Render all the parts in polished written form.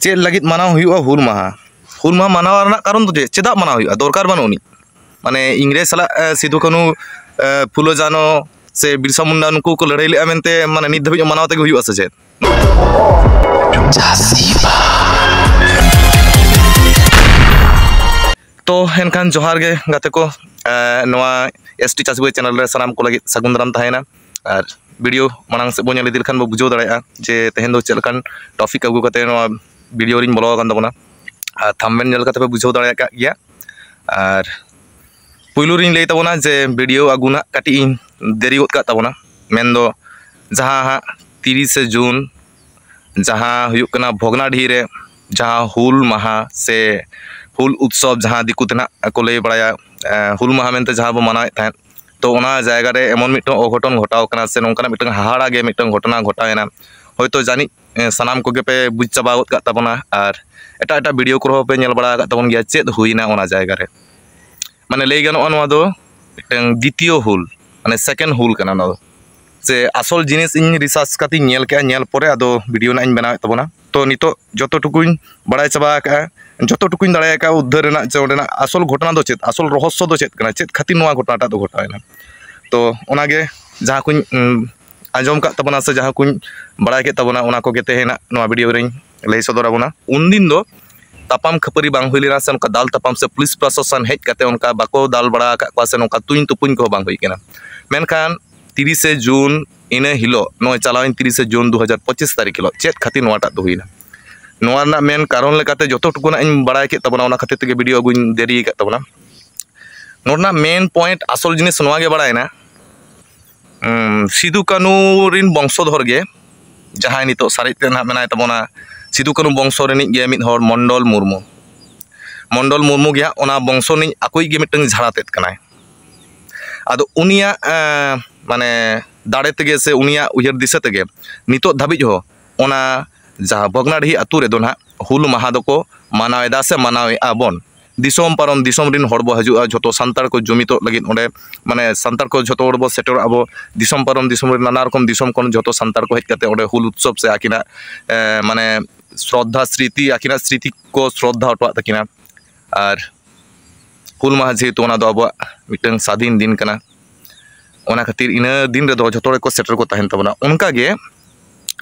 चेद लगित मानाव हुआ हुल माहा मानाव रना कारण तो चेदा मानाव हुआ दरकार बानुनी माने इंग्रेज साला सिदु कानू फुलो जानो से बिरसा मुंडा नुकु को लड़ाई ले मेनते माने नित धबिज मानाव तक हुआ से चेद तो एनखान जोहार गे गाते को नवा एसटी चासबुई चैनल रे सनाम को लगी सगुन दाराम तहैना और वीडियो मांग से बोल इदी खान बुझाव दाड़ा जे तेहन दो चलकान टॉपिक अगू कते नवा वीडियो रिन बोलो कान तबना थंबनेल नेल कते पे बुझाव दाड़ा का गया और पुइलु रिन लई तबना जे वीडियो अगुना काटी देरी गोद का तबना मेन दो जहां 30 जून जहां हुयुक कना भोगनाडीही रे जहां हुल माहा से हुल उत्सव जहां दिकु तना को लई बड़ाया हुल माहा मेनते जहां बो मनाए थान तो ओना जायगा रे एमन मिटन अघटन घटाव कना से नोंकाना मिटन हाहाड़ा गे मिटन घटना घटायना होयतो जानी सनाम को पे बुझ चाबा गोद का तबना और एटा एटा वीडियो को पे नेल बड़ा का तबन गया चेद हुईना ओना जायगा रे माने लई गनो नवा दो मिटन द्वितीय हुल माने सेकेंड हुल कना ना से आसल जिनिस इन रिसर्च काती नेल के नेल परे आदो वीडियो ना इन बनावे तबना तो नितो जतो टुकुइन बड़ा चाबा का जतो टुकुइन दाड़ा का उद्धार ना चोडेना आसल घटना दो चेत आसल रहस्य दो चेत कना चेत खातिर नवा घटनाटा दो घटायना तो ओनागे जहां कुन आजम का तबना से जहां कुन बड़ा के तबना ओना को गेते हेना नवा वीडियो रे लई सदर आबोना उन दिन दो तापाम खपरी बांग हुइलेना से उनका दाल तापाम से पुलिस प्रशासन हेज काते उनका बाको दाल बड़ा का पासे उनका तुइन तुपुइन को बांग हुई केना मेनखान 30 जून इन हिलो नो चलाविन 30 जून 2025 तारीख हिलो चेत खातिर नवाटा दो हुइना नवा ना मेन कारण लेकाते जतो टुकुना इन बड़ा के तबना ओना खातिर ते वीडियो गुइन देरी का तबना नोरना मेन पॉइंट आसल जिनिस नवा गे बड़ायना सिदु कानू रिन वंशधर गे जहां नितो सारिते ना मेनाय तबना सिदु कानू वंश रेनिक गे मिद हर मंडल मुर्मू गे ओना वंश नि अकोई गे मिटन झाड़ातेत कनाय आदो उनिया माने दाड़े तेगे से उनिया उयहर दिशा तेगे नितो धाबिज हो ओना जहां भोगनाडीही आतु रे दो ना हुल माहा दको मानावेदा से मानावे आबन दिसोम पारम दिसोम रिन हड़बो हजुआ जतो संतार को जुमितो लगिन ओंडे माने संतार को जतो हड़बो सेटर आबो दिसोम पारम दिसोम रे नाना रकम दिसोम कोन जतो संतार को हेज काते ओंडे हुल उत्सव से आकिना माने श्रद्धा स्मृति आकिना स्मृति को श्रद्धा हटवा तकिना और हुल माहा जेतु ओना दो आबो मिटन स्वाधीन दिन कना ओना खातिर इन दिन रे दो जतो को सेटर को तहन तबना उनका गे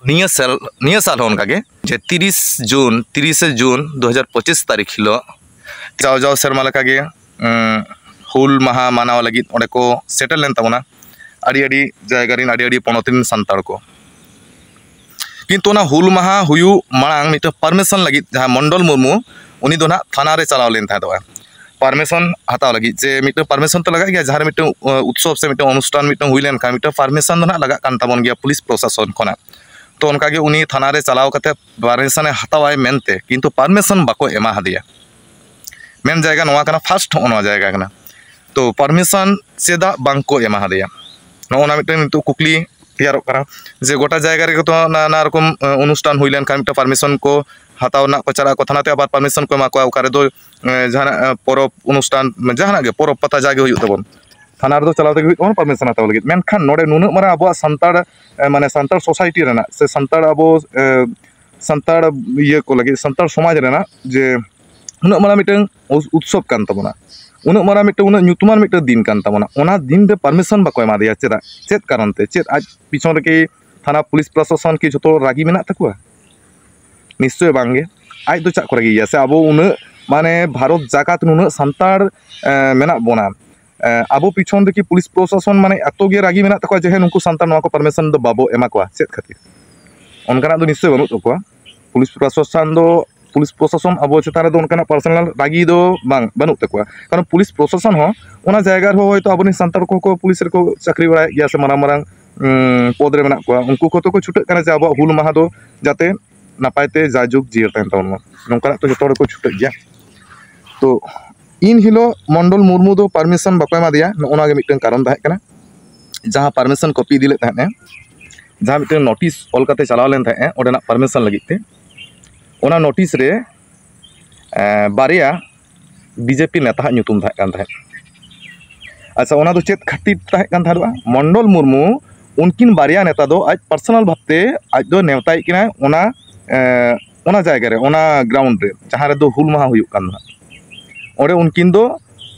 निया साल उनका गे जे 30 जून 2025 तारीख हिलो जाओ शर्मा लका गे हुल माहा मानाव लगी ओंडे को सेटल लेन तबना आड़ी आड़ी जायगा रिन आड़ी आड़ी पनोतिन संतार को किंतु ना हुल माहा हुयु मांग मिट परमिशन लगी जहां मंडल मुर्मू उनी दो ना थाना रे चलाव लेन था दो परमिशन हताव लगी जे मिट परमिशन तो लगा गया जहां मिट उत्सव से मिट अनुष्ठान मिट हुई लेन का मिट परमिशन दो ना लगा कान तबन गया पुलिस प्रशासन खना तो उनका गे उनी थाना रे चलाव कते परमिशन हतावाय मेनते किंतु परमिशन बाको एमा हदिया मेन जायगा नवा कना फर्स्ट ओना जायगा कना तो परमिशन सेदा बांको एमा हदिया नोना मिटन तो कुकली तैयार करा जे गोटा जायगा रे तो नाना रकम अनुष्ठान हुई लेन का मिट परमिशन को हताव ना को चला को थाना ते आबार परमिशन को एमा को ओकारे दो जहां परब अनुष्ठान जहां गे परब पता जागे हुई तबन थाना रे दो चलाव ते हुई परमिशन हताव लगी मेनखान नोडे नुन मारा अबो संतार माने संतार सोसाइटी रेना से संतार अबो संतार ये को लगी संतार समाज रेना जे उन मारा मिटन उत्सव कान तबना उन मारा मिटन उन न्यूतुमान मिटन दिन कान तबना ओना दिन रे परमिशन बाको एमा दिया चेदा चेद कारण ते चेद आज पिछन रे के थाना पुलिस प्रशासन की जतो रागी मेना तकुआ निश्चय बांगे आज दो चा करे गिया से अबो उन माने भारत जाकात नुन संतार मेना बोना आबो पिछन रे की पुलिस प्रशासन माने एतो गे रागी मेना तकुआ जे नुकु संतार नवा को परमिशन दो बाबो एमा कोआ चेद खातिर ओनकाना दो निश्चय बनु तकुआ पुलिस प्रशासन अब चेतान दो उनका पर्सनल रागी दो बांग बनू तकुआ कारण पुलिस प्रशासन हो ओना जायगा रे होयतो आबोनी संतार को पुलिस रे को चाकरी बड़ा गया से मारांग पद रे मेना को उनको को तो को छुटे कना जे अब हुल माहा दो जाते नापायते जाजुग जियर तन तवन नोंका तो जतो को छुटे गया तो इन हिलो मंडल मुर्मू दो परमिशन बाको एमा दिया ओना गे मिटन कारण ताहे कना जहां परमिशन कॉपी दिले ताहे जहां मिटन नोटिस ऑल काते चलाव लेन ताहे ओडेना परमिशन लगी ते ओना नोटिस रे बारिया बीजेपी नेता ᱧᱩᱛᱩᱢ ᱛᱟᱦᱮᱸ ᱠᱟᱱ ᱛᱟᱦᱮᱸᱫ अच्छा ओना दो चेत खातिर तहत कान थारुआ मंडल मुर्मू उनकिन बारिया नेता दो आज पर्सनल भावते आज दो नेवताई किना ओना ᱚᱱᱟ ᱡᱟᱭᱜᱟ ᱨᱮ ᱚᱱᱟ ᱜᱨᱟᱣᱩন্ড ᱨᱮ ᱡᱟᱦᱟᱸ ᱨᱮᱫᱚ ᱦᱩᱞ ᱢᱟᱦᱟ ᱦᱩᱭᱩᱜ ᱠᱟᱱ ᱫᱚ ᱚᱸᱰᱮ ᱩᱱᱠᱤᱱ ᱫᱚ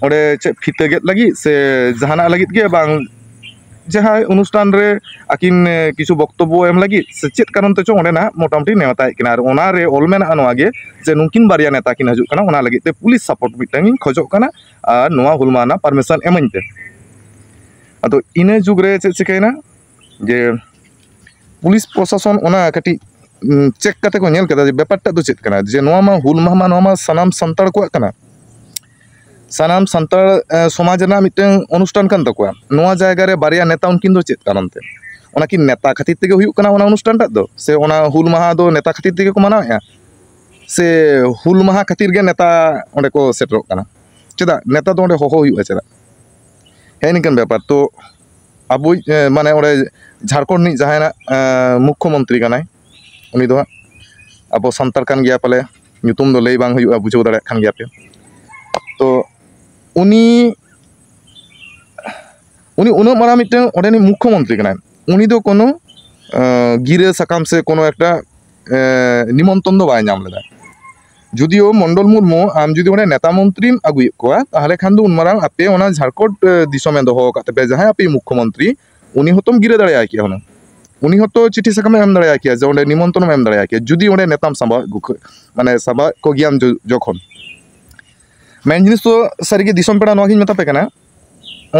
ᱚᱸᱰे ᱪᱮᱫ ᱯᱷᱤᱛᱟᱹ ᱜᱮᱫ ᱞᱟᱹᱜᱤᱫ ᱥᱮ ᱡᱟᱦᱟᱱᱟᱜ ᱞᱟᱹᱜᱤᱫ ᱜᱮ ᱵᱟᱝ ᱡᱟᱦᱟᱸ ᱚᱱᱩᱥᱴᱷᱟᱱ ᱨᱮ ᱟᱹᱠᱤᱱ ᱠᱤᱪᱷᱩ ᱵᱚᱠᱛᱚᱵᱵᱚ ᱮᱢ ᱞᱟᱹᱜᱤᱫ ᱥᱮ ᱪᱮᱫ ᱠᱟᱨᱚᱱ ᱛᱮᱪᱚ ᱚᱸᱰᱮ ᱱᱟᱜ ᱢᱚᱴᱟᱢᱩᱴᱤ ᱱᱮᱣᱛᱟᱭᱮᱫ ᱠᱤᱱᱟ ᱟᱨ ᱚᱱᱟᱨᱮ ᱚᱞ ᱢᱮᱱᱟᱜᱼᱟ ᱱᱚᱣᱟ ᱜᱮ ᱡᱮ ᱱᱩᱠᱤᱱ ᱵᱟᱨᱭᱟ ᱱᱮᱛᱟ ᱠᱤᱱ ᱦᱤᱡᱩᱜ ᱠᱟᱱᱟ ᱚᱱᱟ ᱞᱟᱹᱜᱤᱫ ᱛᱮ ᱯᱩᱞᱤᱥ ᱥᱟᱯᱳᱨᱴ ᱢᱤᱫᱴᱟᱝ ᱤᱧ ᱠᱷᱚᱡᱚᱜ ᱠᱟᱱᱟ ᱟᱨ ᱱᱚᱣᱟ ᱦᱩᱞ ᱢᱟᱦᱟ ᱨᱮᱱᱟᱜ ᱯᱟᱨᱢᱤᱥᱚᱱ ᱮᱢᱟᱹᱧ ᱯᱮ ᱟᱫᱚ ᱤᱱᱟᱹ ᱡᱩᱜᱽ ᱨᱮ ᱪᱮᱫ ᱪᱤᱠᱟᱹᱭᱮᱱᱟ ᱡᱮ पुलिस प्रशासन कटी चेक करते को नेल कदा बेपारटा दो चेक कना जे नोवा मा हुल माहा मा नोवा मा सानाम संताड़ को कना सानाम संताड़ समाज ना मिटन अनुष्ठान कान तकोआ नोवा जायगा रे बारिया नेता उनकिन दो चेक कारण ते ओनाकिन नेता खातिर तेगे हुयुक कना ओना अनुष्ठान टा दो से ओना हुल माहा दो नेता खातिर तेगे को मानावेआ से हुल माहा खातिर गे नेता ओंडे को सेटरोक कना चेदा नेता दो ओंडे होहो हुयुआ चेदा हे निकन बेपार तो अब माने ओंडे झारखंड नि जहाना मुख्यमंत्री कनाय उनी दो अब सान्तार कान गया पाले ᱧᱩᱛᱩᱢ ᱫᱚ ᱞᱟᱹᱭ ᱵᱟᱝ ᱦᱩᱭᱩᱜᱼᱟ ᱵᱩᱡᱷᱟᱹᱣ ᱫᱟᱲᱮᱭᱟᱜ ᱠᱟᱱ ᱜᱮᱭᱟ ᱯᱮ तो उनी उन्ना मारा मिट्टन ओडेनी मुख्यमंत्री कनाय उनी दो कोनो गिरे साकाम से कोनो एकटा निमंत्रण दो बाय नाम लेदा जुदिओ मंडल मुर्मू आम जुदी ओडे नेता मंत्रीम आगुय कोआ ताहले खान दो उनमारां आपे ओना झारखंड दिसोमे दोहो काते पे जहां आपे मुख्यमंत्री उनी हतम गिरे दाड़ेया किया होना उनी हतो चिठी साकाम एम दाड़ेया किया जे ओडे निमंत्रण एम दाड़ेया किया जुदी ओडे नेताम साबा माने साबा को गियाम जखन मेन जिनिस तो सारिगे दिसोम पेड़ा नोगिन मेता पे कना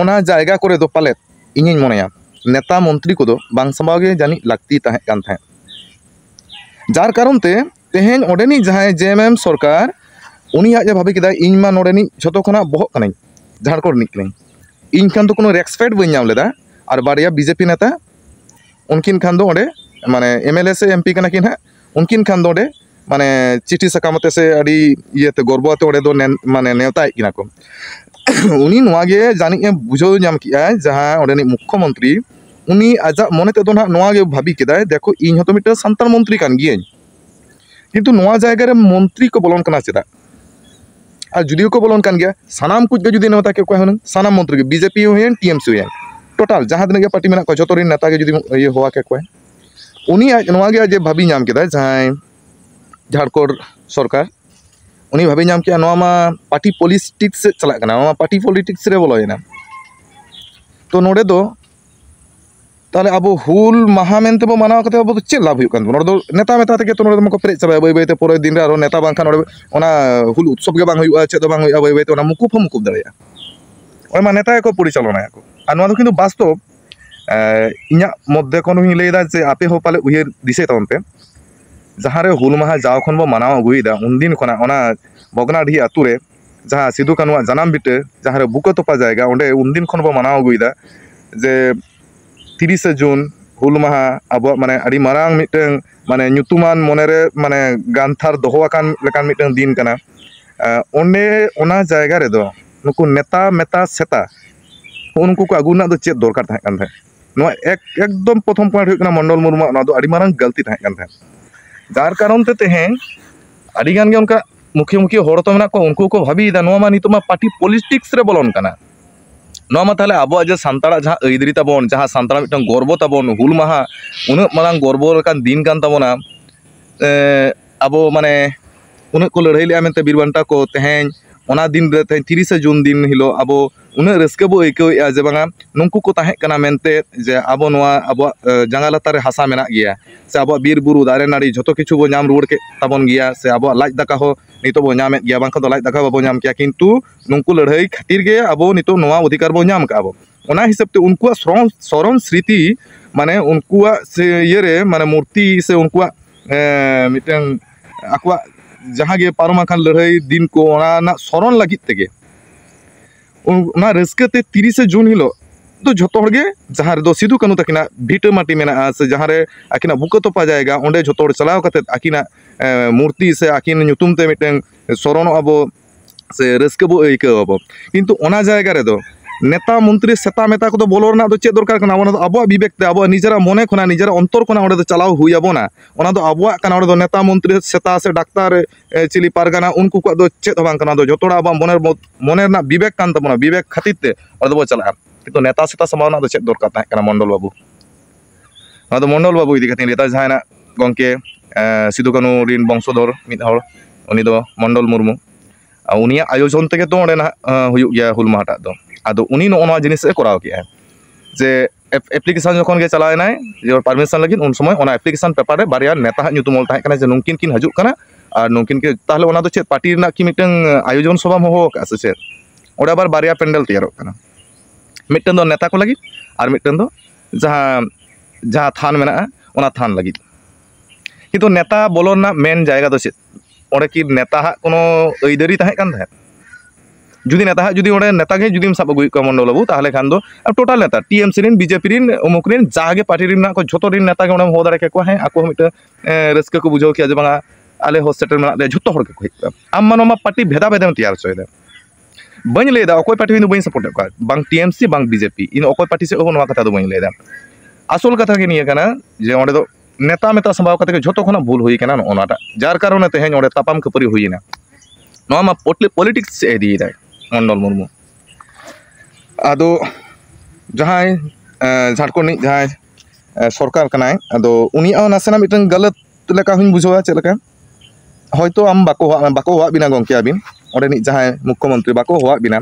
ओना जायगा करे दो पाले इᱧिᱧ मोनेया नेता मंत्री को दो बांग साबागे जानी लागती ताहे कान थाहे जार कारण ते तेहेन ओडेनी जहाय जेएमएम सरकार उनी आज भाबी केदा इᱧ मा नोडेनी झतो खना बहक कनाई झारखंड नि कनाई इᱧ खान तो कोनो रेस्पेक्ट बई नाम लेदा और बारिया बीजेपी नेता उनकिन खान दो ओडे माने एमएलए से एमपी कना किन हा उनकिन खान दो ओडे माने चिठी साकामते से अड़ी इयेते गर्बते ओडे दो माने नेवताय किना को उनी नोवागे जानी ए बुझो नाम किया जहां ओडेनी मुख्यमंत्री उनी आजा मनेते दो ना नोवागे भाबी केदाय देखो इñ हतो मिटा संतार मंत्री कान गियाኝ किंतु नोवा जायगा रे मंत्री को बोलन कना चेदा और जुदिओ को बोलन कान गया सानाम कुछ जुदी नेवता के को हन सानाम मंत्री के बीजेपी होयन टीएमसी होयन टोटल जहां दिन के पार्टी मेना को जतोरी नेता के जुदी ये होवा के को उनी आज नोवागे जे भाबी नाम केदा जहां झारखंड सरकार उनी भाबी नाम किया नोवा मा पार्टी पॉलिटिक्स से चला कना नोवा पार्टी पॉलिटिक्स रे बोलोयना तो नोडे दो ताले अब हुल माहा मेनते बो मानाव कते अब चे लाभ हुयुक कान नोडे दो नेता मेता ते के तो नोडे मको पेरेज चाबा बई बई ते पोरे दिन रे आरो नेता बांग खान ओना हुल उत्सव के बांग हुयुआ चे दो बांग हुयुआ बई बई ते ओना मुकुफ मुकुफ दाड़ेया ओय मा नेता को परिचालना को आ नोवा दो किन्तु वास्तव इñा मध्य कोन हुई लेदा जे आपे हो पाले उयर दिसे तवन पे जहां रे हुल माहा जाव खन बो मानाव अगुइदा उन दिन खना ओना बगनाडी आतु रे जहां सिधु कानुआ जनाम बिटे जहां रे बुको तोपा जायगा ओंडे उन दिन खन बो मानाव अगुइदा जे 30 जून हुल माहा अब माने अड़ी मारांग मिटन माने ᱧᱩᱛᱩᱢᱟᱱ मोनेरे माने गांथार दोहोआकान लेकान मिटन दिन कना ओंडे ओना जायगा रे दो नुकु नेता मेता सेता उनको को आगुना दो चेत दरकार थाहे कान थाहे नोआ एकदम प्रथम पॉइंट हुई कना मंडल मुर्मू ना दो अड़ी मारांग गलती थाहे कान थाहे जार कारण ते तेहेन अड़ी गान गे उनका मुखिया मुखिया होड़ तो मेना को उनको को भाबीदा नोआ मा नितो मा पार्टी पॉलिटिक्स रे बोलन कना नोआ मा ताले आबो जे सान्ताड़ा जहां अइदरी ताबोन जहां सान्ताड़ा मिटन गर्व ताबोन हुल माहा उन मारांग गर्व लेकान दिन कान ताबोना आबो माने उन को लड़ाई ले मेनते बीरबांटा को तेहेन ओना दिन रे तेहेन 30 जून दिन हिलो आबो उन रस्के बो एकेया जे बांगा नुंकु को ताहे कना मेनते जे आबो नोआ आबो जांगा लातार रे हासा मेना गया से आबो बीर बुरु दारे नाड़ी जतो किछु बो नाम रुड़ के ताबोन गया से आबो लाज दाका हो नितो बो नाम गया बांखा दो लाज दाका बाबो नाम किया किंतु नुंकु लड़ाई खातिर गे आबो नितो नोआ अधिकार बो नाम का आबो ओना हिसाब ते उनकुआ सरम स्मृति माने उनकुआ से ये रे माने मूर्ति से उनकुआ मिटन आकुआ जहां गे पारमा खान लड़ाई दिन को ओना ना सरन लागित तेगे उना रस्कते 30 जून हिलो तो झोतो हड़गे जहां दो सिधु कानू तकिना भीटा माटी मेना से जहां रे आकिना बुका तोपा जाएगा ओंडे झोतो चलाव कते आकिना मूर्ति से आकिन ᱧᱩᱛᱩᱢ ते मिटन सरण अबो से रस्के बो एइका अबो किंतु ओना जायगा रे दो नेता मंत्री सेता मेता को बोलो रना दो चे दरकार कना ओना दो आबो विवेक ते आबो निजरा मने खना निजरा अंतर खना ओंडे दो चलाव हुई आबोना ओना दो आबो कना ओंडे दो नेता मंत्री सेता से डाक्तार चिली पारगाना उनको को दो चे बांग कना दो जतोड़ा आबो मने ना विवेक कान तबोना विवेक खातिर ते ओंडे बो चला किंतु नेता सेता समावना दो चे दरकार ताहे कना मंडल बाबू ओना दो मंडल बाबू इदी कथिन रेता जहाना गंके सिदू कानू रिन बंशधर मिद हर उनी दो मंडल मुर्मू उनिया आयोजन तेगे तो ओंडे ना हुयुग गया हुल माहटा दो आदो उनी नोआ जिनिस कराव के जे एप्लीकेशन जखन गे चलायनाय जे परमिशन लगिन उन समय ओना एप्लीकेशन पेपर रे बारिया नेता ᱧᱩᱛᱩᱢ ᱚᱞ ᱛᱟᱦᱮᱸ ᱠᱟᱱᱟ जे नुकिन किन हजुᱜ ᱠᱟᱱᱟ और नुकिन के ताहले ओना दो चेत पार्टी रना की मिटन आयोजन सभा हो का से चेत ओडा बार बारिया पेंडल तैयार कना मिटन दो नेता को लगी और मिटन दो जहां जहां थान मेना ओना थान लगी किंतु नेता बोलोना मेन जायगा दो चेत ओडे की नेता हा कोनो अइदारी ताहें कान थाहे जुदी नेता जुदी ओडे नेता गे जुदी सब अगुई को मंडल बाबू ताहले खान दो टोटल नेता टीएमसी रिन बीजेपी रिन उमुक रिन जागे पार्टी रिन को झोतो रिन नेता गे ओडे हो दारे के को है आको मिट रस्क को बुझो किया जे बांगा आले हो सेटल मेना दे झोतो हर के को आम मानो पार्टी भेदा भेदम तैयार चोय दे बन लेदा अकोय पार्टी इन बइन सपोर्ट का बांग टीएमसी बांग बीजेपी इन अकोय पार्टी से ओनो कथा दो बइन लेदा आसल कथा के निया कना जे ओडे दो नेता मेता संभाव कते झोतो खना भूल हुई कना ओनाटा जार कारण तेहेन ओडे तापाम खपरी हुईना नोआ मा पॉलिटिक्स से एदी दाय मंडल मुर्मू आदो जहां झारखंड जहां सरकार कनाय आदो उनी नासेना मिटन गलत लेका हुन बुझवा चे लेका हयतो आम बाको होआ बिना गंके आबिन ओडे नि जहां मुख्यमंत्री बाको होआ बिना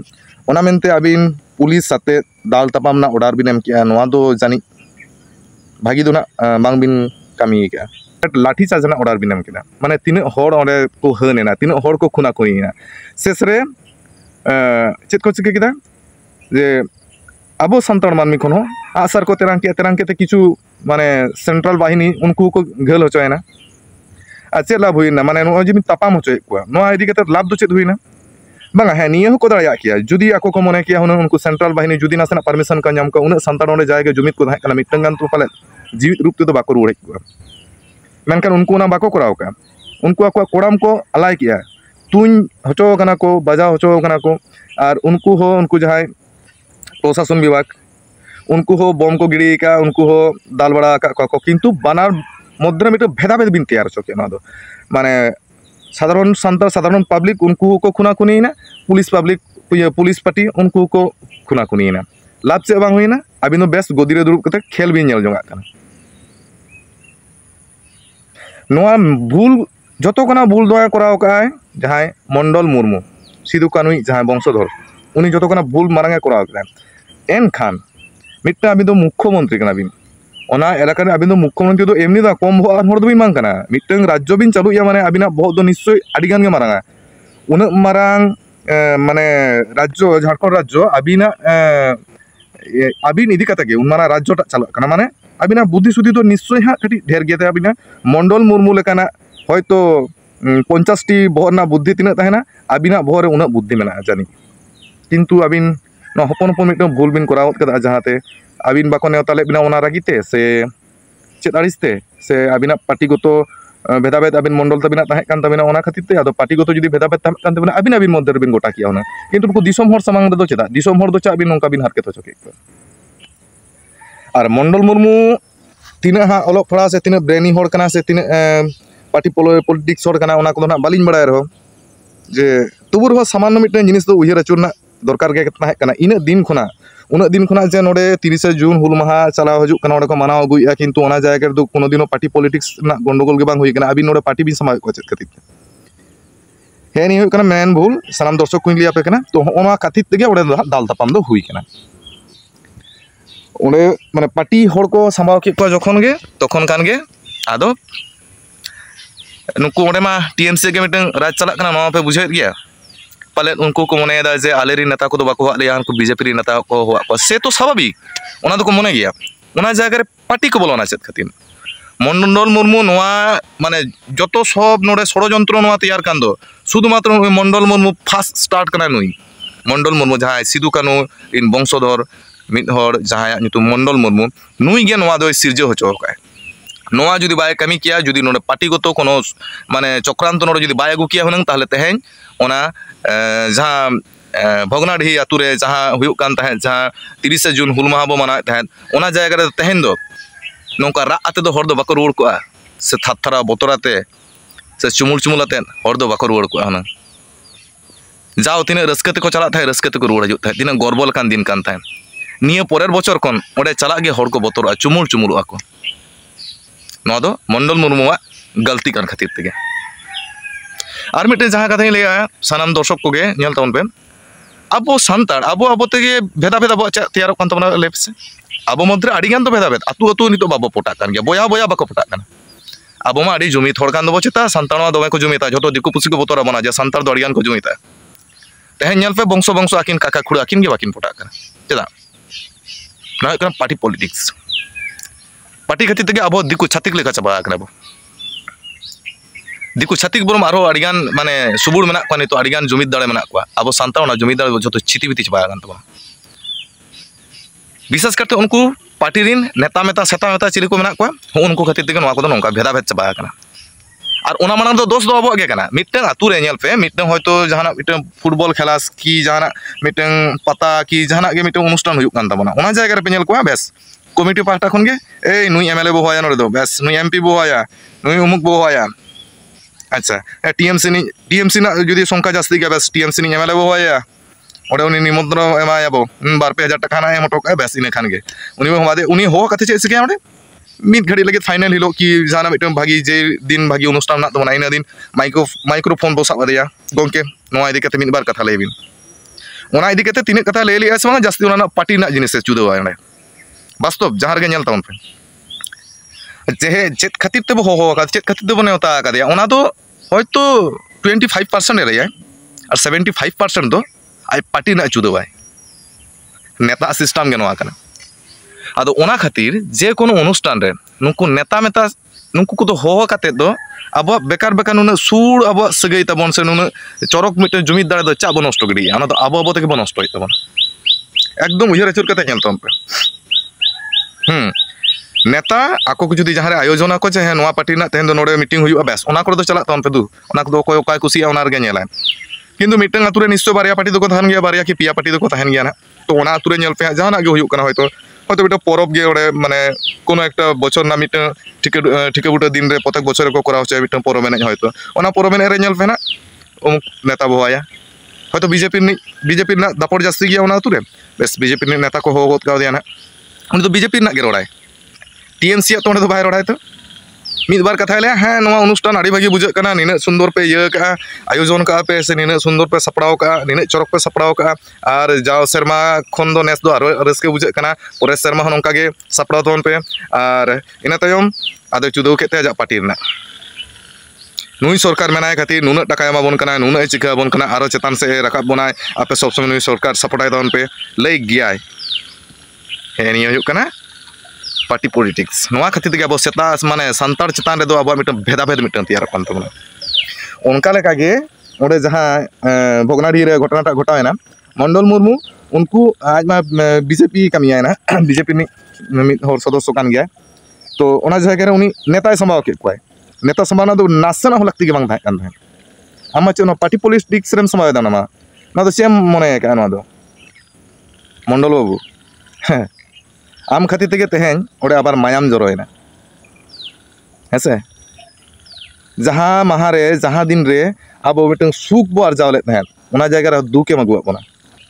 ओना मेनते आबिन पुलिस साथे दाल तापाम ना ऑर्डर बिन एम किया नोआ दो जानि भागी दो ना बांग बिन कमी के लाठी चार्ज ना ऑर्डर बिन एम किदा माने तिने होड़ ओडे को हनेना तिने होड़ को खुना कोइना शेषरे चेत को चिके किदा जे अब सान्ताड़ मानमी खन आसार को तेरांग के किचु माने सेंट्रल बाहिनी उनको को घेल होचोयना चे लाभ हुईना माने नो जे तापाम होचोय को नो इदी के लाभ दो चेत हुईना बांगा है निये को दाया किया जुदी आको को मने किया उनको सेंट्रल बाहिनी जुदी नासना परमिशन का नाम को उन सान्ताड़ ओंडे जायगा जुमित को थाहे मिटंगान तो पाले जीवित रूप ते तो बाको रुड़े को मेनखान उनको ना बाको कराव का उनको आको कोड़ाम को अलाय किया तुन होचो कना को बजा होचो कना को और उनको जहां प्रशासन विभाग उनको हो बम को गिड़ी का उनको हो दाल बड़ा का किंतु बानार मध्य में भेदा भेद बिन तैयार चोके ना दो माने साधारण सान्ताड़ साधारण पब्लिक उनको को खुना खुनीना पुलिस पब्लिक पुलिस पार्टी उनको को खुना खुनीना लाभ से बांग हुईना अबिनो बेस गोदीरे दुरुब कते खेल बिन नेल जोंगा कना नोआ भूल जतो कना भूल दया कराव का जहां मंडल मुर्मू सिदू कानुई जहां वंशधर उनी जतो कना भूल मारांगे कराव का एन खान मिट्टा अबिन दो मुख्यमंत्री कना बिन ओना एलाका रे अबिन दो मुख्यमंत्री दो एमनी दा कम भोआर हर दो बिन मांग कना मिट्टन राज्य बिन चालू या माने अबिना बहुत दो निश्चय आडिगान गे मारांगा उन मारांग माने राज्य झारखंड राज्य अबिना अबिन इदी कता गे उन मारा राज्य टा चालू कना माने अबिना बुद्धि सुद्धि तो निश्चय हा कटी ढेर गेते अबिना मंडल मुर्मू लेकाना हयतो 50 टी बोहरना बुद्धि तीना ताहेना अबिना बोहर उना बुद्धि मेना जानी किंतु अबिन न हपन हपन मिटन भूल बिन करावत कदा जहाते अबिन बाको नेवताले बिना ओना रागिते से चेत अड़िसते से अबिना पार्टीगत भेदाभेद अबिन मंडल तबिना ताहें कान तबिना ओना खातिरते आदो पार्टीगत जुदी भेदाभेद ताहें कान तबिना अबिन मध्य बिन गोटा किया ओना किंतु उनको दिसोम हर सामांग दो चेदा दिसोम हर दो चा अबिन नोंका बिन हारकेत होचोके और मंडल मुर्मू तीना हा ओलग पड़ा से तीना ब्रेनी होड़ कना से तीना पार्टी पॉलिटिक्स होड़ कना ओना को ना बालिन बड़ाय रहो जे तबुर हो सामान्य मिटन जिनिस दो उहिर अचुरना दरकार गे ताहें कना इन दिन खुना जे नोडे 30 जून हुल माहा चलाव हजु कना ओडे को मानाव अगुया किंतु ओना जायगा रे दो कोनो दिनो पार्टी पॉलिटिक्स ना गंडगोल गे बांग हुई कना अबिन नोडे पार्टी बिन समाय को चेत खातिर हे नि हुई कना मेन भूल सानाम दर्शक को लिया पे कना तो ओना खातिर तेगे ओडे दाल तापाम दो हुई कना ओडे माने पार्टी होड़ को संभाव के को जखन गे तखन कान गे आदो नुकु ओडे मा टीएमसी गे मिटन राज चला कना नोआ पे बुझेत गया पाले उनको को मनेदा जे आलेरी नेता को बाको हवा लिया उनको बीजेपी री नेता को हुआ को से तो स्वाभाविक ओना दो को मने गया ओना जायगा रे पार्टी को बोलोना चेत खातिर मंडल मुर्मू नोआ माने जतो सब नोडे षड़यंत्र नोआ तैयार कान दो शुधु मात्र मंडल मुर्मू फास्ट स्टार्ट कना नुई मंडल मुर्मू जहां सिदू कानू इन वंशधर मिद हर जहां नुतुम मंडल मुर्मू नुई गे नोआ दो सिरजे होचो का नोआ जुदी बाय कमी किया जुदी नोडे पार्टीगत कोनो माने चक्रांत नोडे जुदी बाय अगु किया हुनंग ताहले तेहें ओना जहां भगनाडी आतु रे जहां हुयुक कान ताहें जहां 30 जून हुल माहा बो मनाए ताहें ओना जायगा रे तेहें दो नोंका रा आते दो हर दो बाको रुड़ कोआ से थाथरा बोतराते से चुमुलते हर दो बाको रुड़ कोआ हुनंग जाओ तीना रस्कते को चला थाहे रस्कते को रुड़ हजु थाहे तीना गर्बल कान दिन कान थाहे निये परेर बचर कोन ओडे चला गे हर को बोतरा चुमुल आको नोआ दो मंडल मुर्मुआ गलती कर खातिर तेगे और मिट्टे जहाँ कथा लिया सानाम दर्शक को गे नेल तबन पे अब सानतार अब तेगे भेदा भेद अब तैयार कान तबना लेप से अब मध्य आडिगान तो भेदा भेद अतु अतु नितो बाबो पोटा कान गया बोया बोया बाको पोटा कान अब मा आडी जुमी थोड़ कान दो चेता सानतार दमे को जुमीता जो दिकु पुसी को बोतरा बना जे सानतार दो आडिगान को जुमीता तेहे नेल पे बंशो बंशो आकिन काका खुड़ा आकिन गे बाकिन पोटा कान चेदा ना कान पार्टी पॉलिटिक्स पार्टी खातिर तेगे अब दिकु छातिक लेका चाबा कान अब दिकु छातिक बरम आरो आडिगान माने सुबुर मेना को नितो आडिगान जुमिद दाड़े मेना को अब सानतार ना जुमिद दाड़े जो चिति बिति चाबा कान तबा विशेष करते उनको पार्टी रिन नेता मेता सेता मेता चिली को मेना को उनको खातिर तेगे नोआ को नोंका भेदा भेद चाबा काना और ओना मानग दो दोष दो अब गे काना मिटन आतु रे नेल पे मिटन होयतो जहाना मिटन फुटबॉल खेलास की जहाना मिटन पता की जहाना गे मिटन अनुष्ठान हुयुक कान ताबना ओना जायगा रे पे नेल को बेस कमिटी पार्टा खन गे ए नुई एमएलए बो होया नोरे दो बेस नुई एमपी बो होया नुई उमुक बो होया अच्छा टीएमसी ना जुदी संख्या जास्ती गे बेस टीएमसी नि एमएलए बो होया ओडे उनी निमंत्रण एमाया बो 2-3 हजार टाका ना एम टोका बेस इने खान गे उनी होवादे उनी हो कथे चे सिके ओडे मिद घड़ी लगे फाइनल हिलो कि जाना मिटन भागी जे दिन भागी अनुष्ठान ना तबना इन दिन माइक्रोफोन बो साब दिया गोंके नोआ इदी कते मिद बार कथा लेबिन ओना इदी कते तिने कथा ले लिया से जास्ती ओना पार्टी ना जिनिस चुदो ओडे वास्तव जहां गे नेल तबन पे जे चेत खातिर ते बो हो का चेत खातिर ते बो नेवता का दिया ओना तो होयतो 25% रे और 75% दो आई पार्टी ना चुदो बाय नेता सिस्टम गे नोआ कना आदो ओना खातिर जे कोनो अनुष्ठान रे नुकु नेता मेता नुकु को तो हो काते दो अब बेकार बेकार नुन सुर अब सगई तबन से नुन चरक मिटे जुमिद दाड़े दो चा बो नष्ट गड़ी ओना तो अब तके बो नष्ट होय तबन एकदम उयहर अचुर कते नेल तम पे नेता आको को जुदी जहां रे आयोजन को जे नोआ पार्टी ना तेन दो नोडे मीटिंग हुयुआ बेस ओना को दो चला तम पे दु ओना को दो कोय ओकाय कुसिया ओना रे नेला किंतु मिटन आतुरे निश्चय बारिया पार्टी दो को तहन गया बारिया की पिया पार्टी दो को तहन गया ना तो ओना आतुरे नेल पे जहां ना गे हुयुक कना होयतो হয়তো এটা পরব গে ওড়ে মানে কোন একটা বছর না মিটা ঠিক বুটা দিন রে প্রত্যেক বছরে কো করা হচ্ছে মিটা পরব এনে হয়তো ওনা পরব এনে রে নেল ফেনা অমুক নেতা বহায়া হয়তো বিজেপি না দাপড় জাস্তি গিয়া ওনা তুরে বেশ বিজেপি নেতা কো হোগত কাও দিয়া না উনি তো বিজেপি না গে রড়ায় টিএমসি তো ওনে তো ভাই রড়ায় তো मिद बार कथा ले हाँ नवा अनुष्ठान आड़ी भागी बुझे कना निने सुंदर पे ये का आयोजन का पे से निने सुंदर पे सपड़ाव का निने चरक पे सपड़ाव का और जाओ शर्मा खन दो नेस दो आरो रस्के बुझे कना परे शर्मा हन उनका गे सपड़ाव तोन पे और इना तयम आदो चुदो केते जा पार्टी रना नुई सरकार मेनाय खातिर नुना टाका एमा बोन कना नुना चिका बोन कना आरो चेतान से रकाब बोनाय आपे सब समय नुई सरकार सपोर्टाय दोन पे लई गियाय हे नियो हुयुक कना पार्टी पॉलिटिक्स नोआ खातिर के अब सेता माने संतार चितान रे दो अब मिट भेदा भेद मिट तैयार कान तबना उनका लेका गे ओडे जहां भोगनाडी रे घटनाटा घटायना मंडल मुर्मू उनको आज मा बीजेपी कमिया ना बीजेपी नि मिट हर सदस्य कान गया तो ओना जगह रे उनी नेता समाव के कोय नेता समाना दो नासना हो लगती के बांग थाय कान थाय आमा चनो पार्टी पॉलिटिक्स रेम समाव दाना मा ना तो सेम मने का ना दो मंडल बाबू आम खातिर तेगे तेहेन ओडे आबार मायाम जरोयना हेसे जहां महारे जहां दिन रे अब मिटन सुख बो आरजाव ले तेहेन ओना जायगा रे दुख एम अगुआ बना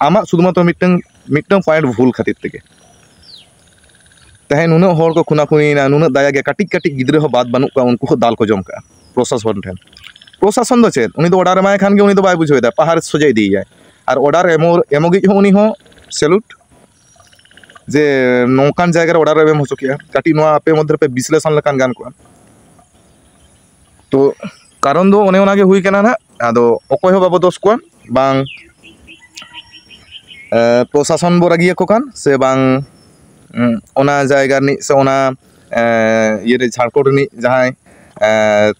आमा सुधुमात्र मिटन पॉइंट भूल खातिर तेगे तेहेन नुना होर को खुना खुनीना नुना दाया गे काटिक काटिक गिद्रे हो बात बानु का उनको दाल को जम का प्रशासन दो चेत उनी दो ऑर्डर माय खान गे उनी दो बाय बुझोयदा पहाड़ सजाई दी जाय और ऑर्डर एमोगी हो उनी हो सैल्यूट जे नौकान जायगा ऑर्डर एम हो चुकिया काटी नोआ आपे मध्य पे विश्लेषण लकान गान को तो कारण दो ओने ओना गे हुई केना ना आदो अकोय हो बाबो दोष को बांग प्रशासन बो रागिया को कान से बांग ओना जायगा नि से ओना ये रे झारखंड नि जहां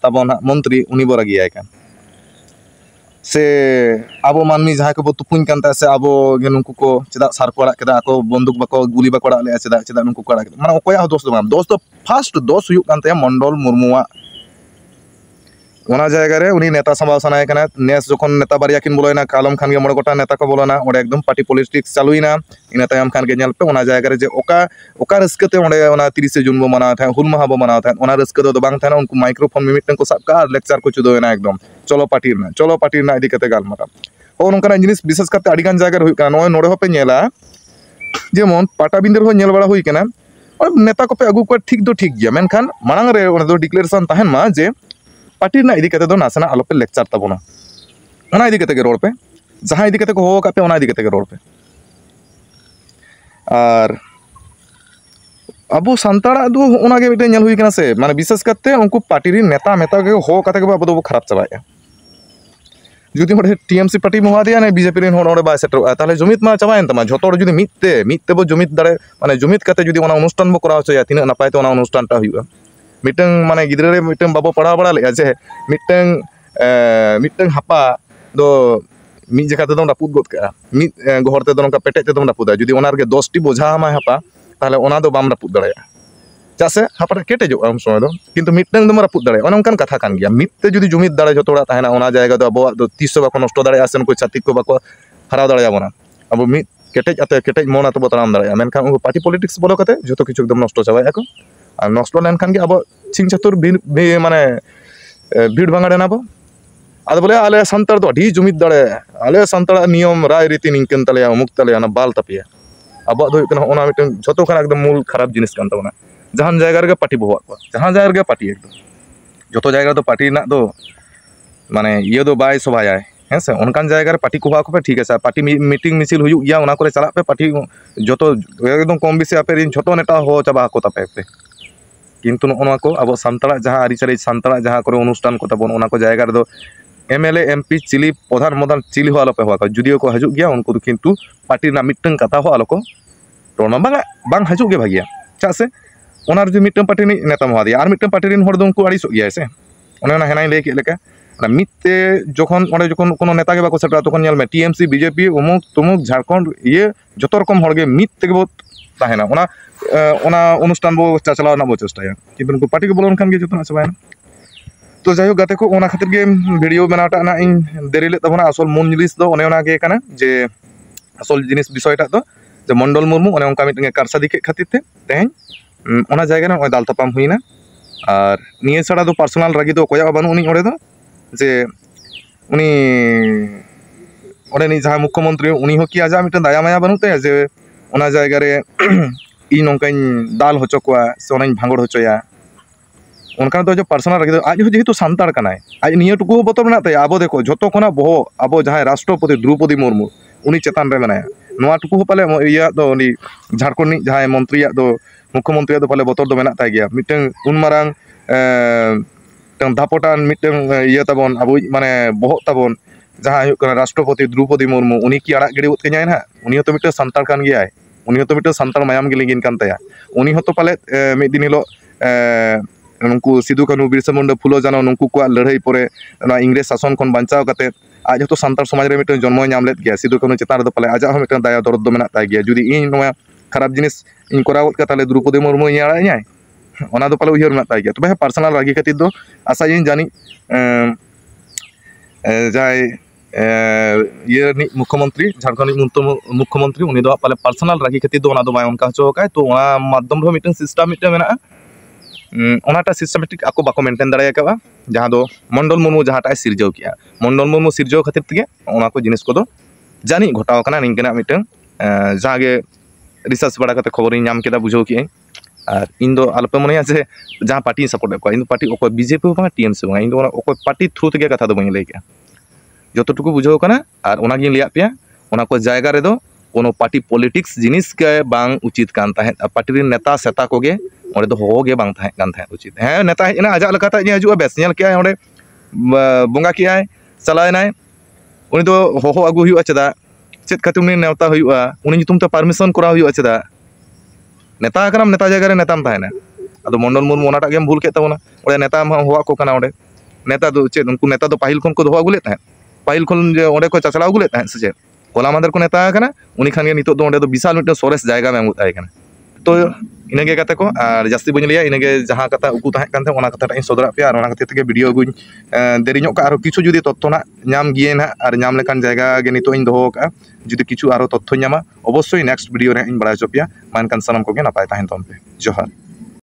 तबन मंत्री उनी बो रागिया कान से अब मानमी जहाँ को तुपुन कानता से अब गे नुकु को चेदा सार को अड़ा केदा को बंदूक बाको गुली बाको अड़ा ले चेदा चेदा नुकु को अड़ा माने ओकोया दोस्त दो फर्स्ट दोस्त हुयुक कानते मंडल मुर्मुआ ओना जायगा रे उनी नेता समाव सनाय कना नेस जखन नेता बारिया किन बोलयना कालम खान गे मोड़ गोटा नेता को बोलना ओडे एकदम पार्टी पॉलिटिक्स चालुइना इना तायम खान गे नेल पे ओना जायगा रे जे ओका रस्कते ओडे ओना 30 जून बो मनाव था हुल माहा बो मनाव था ओना रस्क दो बांग था उनको माइक्रोफोन मिमिटन को सब का लेक्चर को चुदोयना एकदम चलो पार्टी ना इदी कते गालमारा ओ नोंकाना जिनिस विशेष करते अडिगान जायगा रे हुई का नोय नोडे होपे नेला जेमन पाटा बिंदर हो नेल बड़ा हुई कना और नेता को पे अगु को ठीक दो ठीक गया मेनखान मांग रे ओना दो डिक्लेरेशन ताहेन मा जे पार्टी ना इदी कते दो नासना आलोपे लेक्चर ताबोना ओना इदी कते के रोड पे जहां इदी कते को हो कापे ओना इदी कते के रोड पे और अब सांताड़ा दो ओना के मिटे नेल हुई कना से माने विशेष करते उनको पार्टी री नेता मेता के हो कते के अब दो खराब चबाया जुदी मोटे टीएमसी पार्टी में हुआ दिया ने बीजेपी रेन होड़ बाय सेटर ताले जुमित मा चबायन तमा जतो जुदी मितते बो जुमित दाड़े माने जुमित कते जुदी ओना अनुष्ठान बो कराव चया तिना नपाय ते ओना अनुष्ठान टा हुआ मिटंग माने गिद्रा रे मिटंग बाबो पढ़ा बड़ा ले जे मिटंग हपा दो मी जका ते दम रापुद गोद का मी गोहर ते दम का पेटे ते दम रापुदा जुदी ओना रे 10 टी बोझा मा हपा ताले ओना दो बाम रापुद दाड़या चासे हपा केटे जो हम समय दो किंतु मिटंग दम रापुद दाड़े ओना उनकान कथा कान गया मितते जुदी जुमित दाड़े जतोड़ा ताहेना ओना जायगा दो अबो दो 30 बाको नष्ट दाड़े आसन को छातिक को बाको हराव दाड़े आबोना अब मित केटेज अते केटेज मोना तो बतराम दाड़े मेनखान उनको पार्टी पॉलिटिक्स बोलो कते जतो किछु एकदम नष्ट चाबाय को और नष्ट लेनखान के अब छिंग चतुर माने भीड़ भांगड़े ना बो आदो बोले आले संतार दो ढी जुमित दाड़े आले संतार नियम राय रीति निंकन तले मुक्त तले ना बाल तपिया अब दो कना ओना मिटन जतो खान एकदम मूल खराब जिनिस कान तबना जहां जायगा रे पार्टी बहवा को जहां जायगा रे पार्टी एकदम जतो जायगा दो पार्टी ना दो माने ये दो बाय सभाया है से उनकान जायगा रे पार्टी को हुआ को ठीक है सर पार्टी मीटिंग मिছিল हुयु या ओना करे चला पे पार्टी जतो एकदम कम बेसी आपे रिन जतो नेता हो चाबा को तपे पे किंतु ओना को अब सांताड़ा जहां आरी चले सांताड़ा जहां करे अनुष्ठान को तबन ओना को जायगा रे दो एमएलए एमपी चिली प्रधान मदान चिली हो आलो पे हुआ जुदियो को हजु गया उनको किंतु पार्टी ना मिटन कथा हो आलो को रोना बांग हजु गे भागिया चा से ओना जो मिटन पार्टी नि नेता हुआ दिया और मिटन पार्टी रिन होड़ दो उनको आड़ीसो गया से ओने ना हेनाई ले के लेका ना मिटते जखन ओने जखन कोनो नेता के बाको सेटा तखन नेल में टीएमसी बीजेपी उमुक तुमुक झारखंड ये जतो रकम होड़ गे मिट ते बो ताहेना ओना अनुष्ठान बो चलाव ना बो चेष्टाया किंतु उनको पार्टी को बोलन खान गे जतो ना चबायना तो जायो गाते को ओना खातिर गे वीडियो बनाटा ना इन देरी ले तबना असल मूल जिनिस दो ओने ओना गे काना जे असल जिनिस विषयटा दो जे मंडल मुर्मू ओने उनका मिटंगे कारसा दिखे खातिर ते तेन ओना जायगा ना दाल तपाम हुईना और निये सड़ा दो पर्सनल रागी दो कोया बानु उनी ओडे दो जे उनी ओडे नि जहां मुख्यमंत्री उनी हो किया जा मिटन दाया माया बानु ते जे ओना जायगा रे इ नोंकाइन दाल होचो कोआ से ओनाइन भांगड़ होचोया उनका तो जो पर्सनल रागी दो आज हो जेहेतु सांताड़ कनाय आज निये टुकु बतोर मेना ते आबो देखो जतो कोना बहो आबो जहां राष्ट्रपति द्रौपदी मुर्मू उनी चेतान रे मेनाया नोआ टुकु पाले इया दो उनी झारखंड नि जहां मंत्री दो मुख्यमंत्री दो पाले बतोर दो मेना ताय गया मिटन उनमारांग तंग धापोटान मिटन इया तबन आबो माने बहो तबन जहां हुक कना राष्ट्रपति द्रौपदी मुर्मू उनी की आड़ा गिड़ी उत कन्याय ना उनी तो मिटन सांताड़ कान गयाय उनी तो मिटन सांताड़ मायाम गे लिगिन कान ताया उनी तो पाले मिद दिन हिलो नुकु सिदु कानू बिरसा मुंडा फुलो जानो नुकु को लड़ाई परे इंग्रेज शासन खन बांचाव कते आज हतो सांताड़ समाज रे मिटन जन्म नाम लेत गया सिदु कानू चेतान रे पाले आज हो मिटन दाया दरद दो मेना ताय गया जुदी इन नोया खराब जिनिस इन करावत का ताले द्रौपदी मुर्मू इन आड़ा न्याय ओना दो पाले उहियर मेना ताय गया तबे पर्सनल रागी खातिर दो आशा इन जानी जाय ये मुख्यमंत्री झारखंड मुख्यमंत्री उनी दो पाले पर्सनल रागी खातिर दो ओना दो बाय उनका चो का तो ओना माध्यम रो मिटन सिस्टम मिटन मेना ओनाटा सिस्टमेटिक आको बाको मेंटेन दाड़े का जहां दो मंडल मुर्मू जहांटा सिरजाव किया मंडल मुर्मू सिरजाव खातिर तगे ओना को जिनिस को दो जानी घटाव कना निंकना मिटन जहागे रिसर्च बड़ा करते खबर नाम केदा बुझाव की और इन दो आलपे मनेया जे जहां पार्टी सपोर्ट को इन पार्टी ओको बीजेपी हो टीएमसी हो इन दो ओको पार्टी थ्रू तगे कथा दो बई लई के जतटुकु बुझाव कना और ओना गिन लिया पे ओना को जायगा रे दो कोनो पार्टी पॉलिटिक्स जिनिस के बांग उचित कान ताहे पार्टी रे नेता सेता को गे ओडे दो हो गे बांग ताहे उचित है नेता हेना आजा लकाता हजुआ बेस नेल के ओडे बंगा किया चलायनाय उनी दो हो अगु हुआ चदा चेत खातिर उनी नेवता हुआ उनी नितुम ते परमिशन करा हुआ चदा नेता करम नेता जगह रे नेताम ताहेना अदो मंडल मुर्मू ओनाटा गेम भूल के तबना ओडे नेता हुआ को कना ओडे नेता दो चेत उनको नेता दो पाहिल खन को दो अगुले ताहे पाहिल खन जे ओडे को चचला अगुले ताहे से चेत कोला मादर को नेता कना उनी खान गे नितो दो ओडे दो विशाल मिटे सोरेस जायगा में आमुत आय कना तो इनगे कथा को और जास्ती बन लिया इनगे जहां कथा उकु ताहे कान थे ओना कथा सदरा पे और ओना खातिर तगे वीडियो गुñ देरी ñok का आरो किछु जुदी तथ्य ना नाम गिए ना और नाम लेकान जायगा गे नितो इन दोहो का जुदी किछु आरो तथ्य नामा अवश्य नेक्स्ट वीडियो रे इन बड़ा चोपिया मान कान सनम को गे नापाय ताहेन तोन पे जोहार।